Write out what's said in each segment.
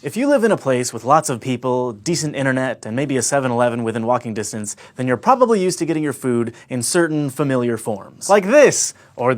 If you live in a place with lots of people, decent internet, and maybe a 7-Eleven within walking distance, then you're probably used to getting your food in certain familiar forms. Like this, or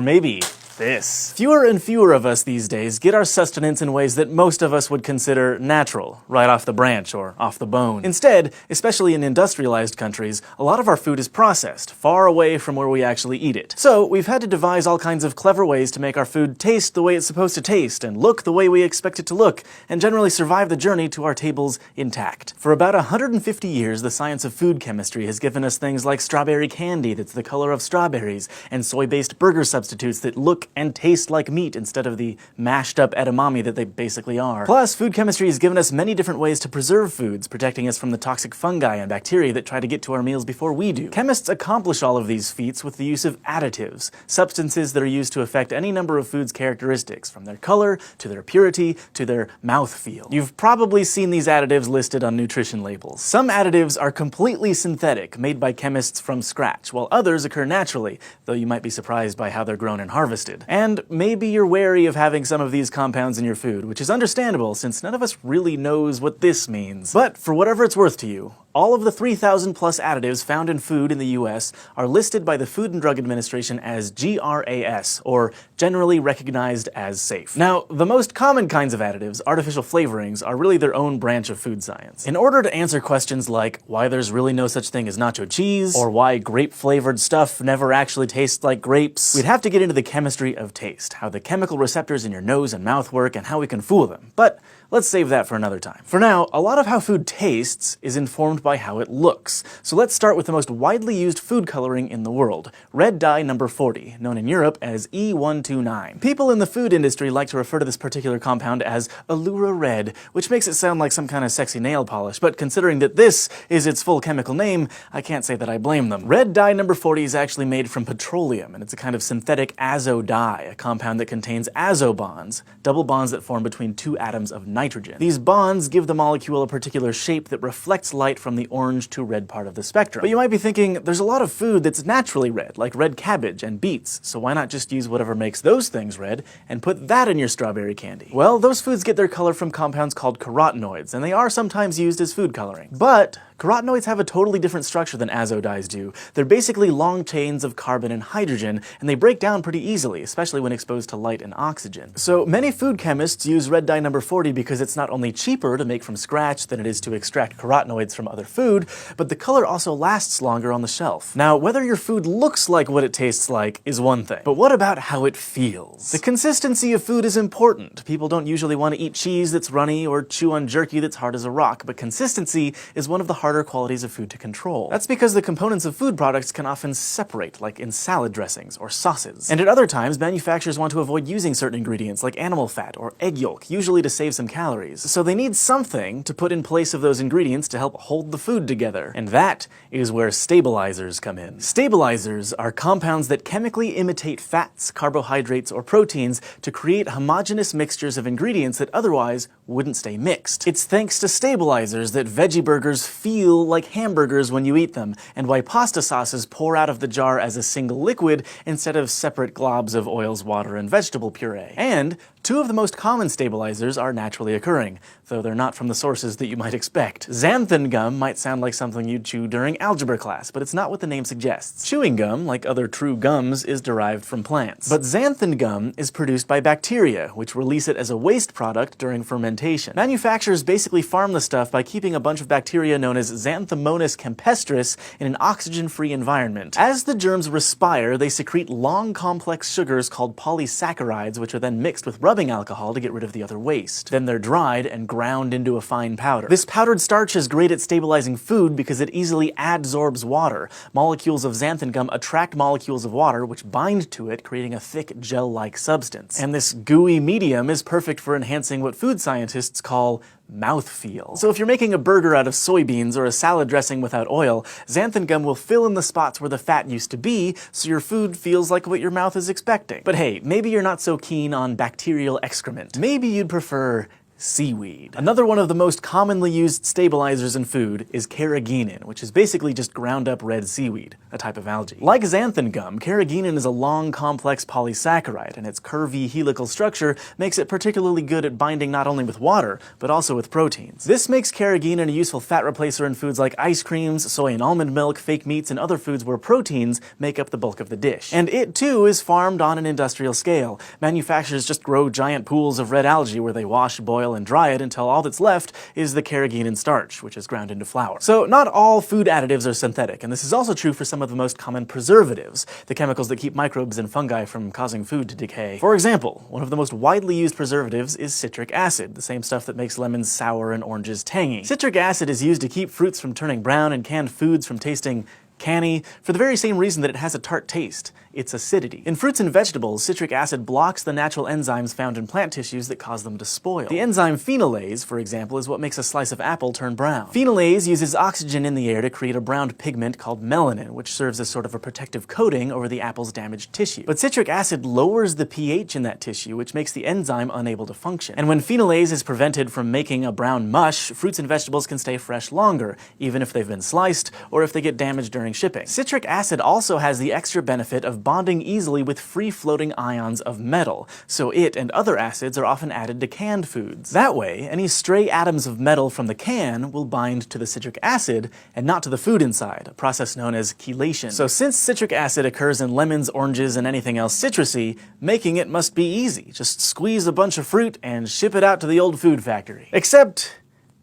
maybe this. Fewer and fewer of us these days get our sustenance in ways that most of us would consider natural, right off the branch or off the bone. Instead, especially in industrialized countries, a lot of our food is processed, far away from where we actually eat it. So we've had to devise all kinds of clever ways to make our food taste the way it's supposed to taste, and look the way we expect it to look, and generally survive the journey to our tables intact. For about 150 years, the science of food chemistry has given us things like strawberry candy that's the color of strawberries, and soy-based burger substitutes that look and taste like meat instead of the mashed up edamame that they basically are. Plus, food chemistry has given us many different ways to preserve foods, protecting us from the toxic fungi and bacteria that try to get to our meals before we do. Chemists accomplish all of these feats with the use of additives, substances that are used to affect any number of foods' characteristics, from their color, to their purity, to their mouthfeel. You've probably seen these additives listed on nutrition labels. Some additives are completely synthetic, made by chemists from scratch, while others occur naturally, though you might be surprised by how they're grown and harvested. And maybe you're wary of having some of these compounds in your food, which is understandable since none of us really knows what this means. But for whatever it's worth to you, all of the 3,000 plus additives found in food in the US are listed by the Food and Drug Administration as GRAS, or generally recognized as safe. Now, the most common kinds of additives, artificial flavorings, are really their own branch of food science. In order to answer questions like why there's really no such thing as nacho cheese, or why grape-flavored stuff never actually tastes like grapes, we'd have to get into the chemistry of taste, how the chemical receptors in your nose and mouth work, and how we can fool them. But let's save that for another time. For now, a lot of how food tastes is informed by how it looks. So let's start with the most widely used food coloring in the world, red dye number 40, known in Europe as E129. People in the food industry like to refer to this particular compound as Allura Red, which makes it sound like some kind of sexy nail polish, but considering that this is its full chemical name, I can't say that I blame them. Red dye number 40 is actually made from petroleum, and it's a kind of synthetic azo dye, a compound that contains azo bonds, double bonds that form between two atoms of nitrogen. These bonds give the molecule a particular shape that reflects light from the orange to red part of the spectrum. But you might be thinking, there's a lot of food that's naturally red, like red cabbage and beets, so why not just use whatever makes those things red and put that in your strawberry candy? Well, those foods get their color from compounds called carotenoids, and they are sometimes used as food coloring. But carotenoids have a totally different structure than azo dyes do. They're basically long chains of carbon and hydrogen, and they break down pretty easily, especially when exposed to light and oxygen. So many food chemists use red dye number 40 because it's not only cheaper to make from scratch than it is to extract carotenoids from other food, but the color also lasts longer on the shelf. Now, whether your food looks like what it tastes like is one thing, but what about how it feels? The consistency of food is important. People don't usually want to eat cheese that's runny or chew on jerky that's hard as a rock, but consistency is one of the harder qualities of food to control. That's because the components of food products can often separate, like in salad dressings or sauces. And at other times, manufacturers want to avoid using certain ingredients like animal fat or egg yolk, usually to save some calories. So they need something to put in place of those ingredients to help hold the food together. And that is where stabilizers come in. Stabilizers are compounds that chemically imitate fats, carbohydrates, or proteins to create homogeneous mixtures of ingredients that otherwise wouldn't stay mixed. It's thanks to stabilizers that veggie burgers feel like hamburgers when you eat them, and why pasta sauces pour out of the jar as a single liquid instead of separate globs of oils, water, and vegetable puree. And two of the most common stabilizers are naturally occurring, though they're not from the sources that you might expect. Xanthan gum might sound like something you'd chew during algebra class, but it's not what the name suggests. Chewing gum, like other true gums, is derived from plants. But xanthan gum is produced by bacteria, which release it as a waste product during fermentation. Manufacturers basically farm the stuff by keeping a bunch of bacteria known as Xanthomonas campestris in an oxygen-free environment. As the germs respire, they secrete long, complex sugars called polysaccharides, which are then mixed with rubbing alcohol to get rid of the other waste. Then they're dried and ground into a fine powder. This powdered starch is great at stabilizing food because it easily adsorbs water. Molecules of xanthan gum attract molecules of water, which bind to it, creating a thick gel-like substance. And this gooey medium is perfect for enhancing what food scientists call mouthfeel. So if you're making a burger out of soybeans or a salad dressing without oil, xanthan gum will fill in the spots where the fat used to be, so your food feels like what your mouth is expecting. But hey, maybe you're not so keen on bacterial excrement. Maybe you'd prefer seaweed. Another one of the most commonly used stabilizers in food is carrageenan, which is basically just ground up red seaweed, a type of algae. Like xanthan gum, carrageenan is a long, complex polysaccharide, and its curvy helical structure makes it particularly good at binding not only with water, but also with proteins. This makes carrageenan a useful fat replacer in foods like ice creams, soy and almond milk, fake meats, and other foods where proteins make up the bulk of the dish. And it, too, is farmed on an industrial scale. Manufacturers just grow giant pools of red algae where they wash, boil, and dry it until all that's left is the carrageenan starch, which is ground into flour. So not all food additives are synthetic, and this is also true for some of the most common preservatives, the chemicals that keep microbes and fungi from causing food to decay. For example, one of the most widely used preservatives is citric acid, the same stuff that makes lemons sour and oranges tangy. Citric acid is used to keep fruits from turning brown and canned foods from tasting canny, for the very same reason that it has a tart taste: its acidity. In fruits and vegetables, citric acid blocks the natural enzymes found in plant tissues that cause them to spoil. The enzyme phenolase, for example, is what makes a slice of apple turn brown. Phenolase uses oxygen in the air to create a browned pigment called melanin, which serves as sort of a protective coating over the apple's damaged tissue. But citric acid lowers the pH in that tissue, which makes the enzyme unable to function. And when phenolase is prevented from making a brown mush, fruits and vegetables can stay fresh longer, even if they've been sliced or if they get damaged during shipping. Citric acid also has the extra benefit of bonding easily with free-floating ions of metal, so it and other acids are often added to canned foods. That way, any stray atoms of metal from the can will bind to the citric acid and not to the food inside, a process known as chelation. So since citric acid occurs in lemons, oranges, and anything else citrusy, making it must be easy. Just squeeze a bunch of fruit and ship it out to the old food factory. Except,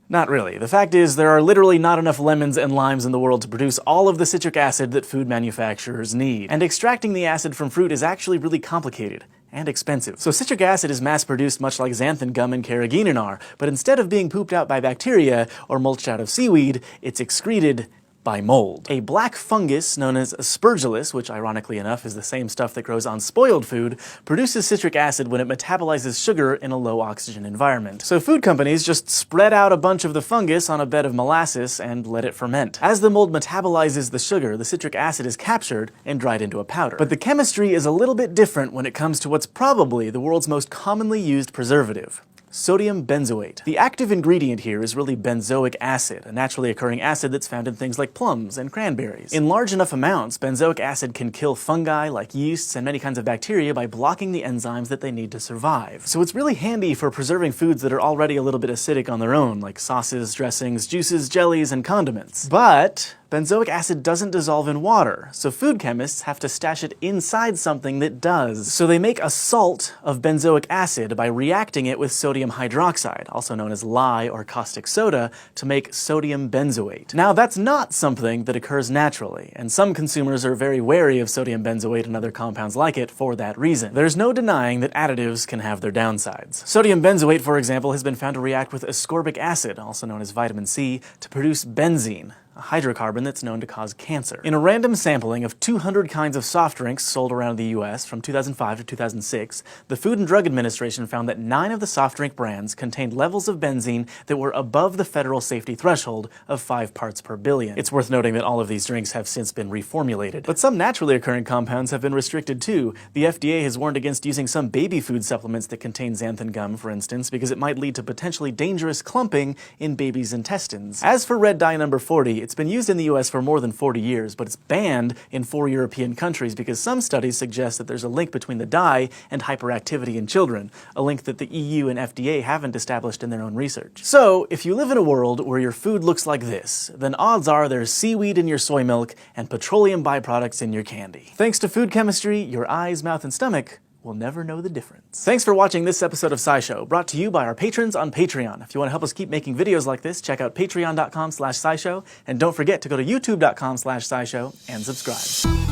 not really. The fact is, there are literally not enough lemons and limes in the world to produce all of the citric acid that food manufacturers need. And extracting the acid from fruit is actually really complicated and expensive. So citric acid is mass-produced much like xanthan gum and carrageenan are, but instead of being pooped out by bacteria or mulched out of seaweed, it's excreted by mold. A black fungus known as Aspergillus, which ironically enough is the same stuff that grows on spoiled food, produces citric acid when it metabolizes sugar in a low oxygen environment. So food companies just spread out a bunch of the fungus on a bed of molasses and let it ferment. As the mold metabolizes the sugar, the citric acid is captured and dried into a powder. But the chemistry is a little bit different when it comes to what's probably the world's most commonly used preservative: sodium benzoate. The active ingredient here is really benzoic acid, a naturally occurring acid that's found in things like plums and cranberries. In large enough amounts, benzoic acid can kill fungi like yeasts and many kinds of bacteria by blocking the enzymes that they need to survive. So it's really handy for preserving foods that are already a little bit acidic on their own, like sauces, dressings, juices, jellies, and condiments. But benzoic acid doesn't dissolve in water, so food chemists have to stash it inside something that does. So they make a salt of benzoic acid by reacting it with sodium hydroxide, also known as lye or caustic soda, to make sodium benzoate. Now that's not something that occurs naturally, and some consumers are very wary of sodium benzoate and other compounds like it for that reason. There's no denying that additives can have their downsides. Sodium benzoate, for example, has been found to react with ascorbic acid, also known as vitamin C, to produce benzene, a hydrocarbon that's known to cause cancer. In a random sampling of 200 kinds of soft drinks sold around the US from 2005 to 2006, the Food and Drug Administration found that 9 of the soft drink brands contained levels of benzene that were above the federal safety threshold of 5 parts per billion. It's worth noting that all of these drinks have since been reformulated. But some naturally occurring compounds have been restricted too. The FDA has warned against using some baby food supplements that contain xanthan gum, for instance, because it might lead to potentially dangerous clumping in babies' intestines. As for red dye number 40, it's been used in the US for more than 40 years, but it's banned in 4 European countries because some studies suggest that there's a link between the dye and hyperactivity in children, a link that the EU and FDA haven't established in their own research. So, if you live in a world where your food looks like this, then odds are there's seaweed in your soy milk and petroleum byproducts in your candy. Thanks to food chemistry, your eyes, mouth, and stomach will never know the difference. Thanks for watching this episode of SciShow, brought to you by our patrons on Patreon. If you want to help us keep making videos like this, check out patreon.com/scishow, and don't forget to go to youtube.com/scishow and subscribe.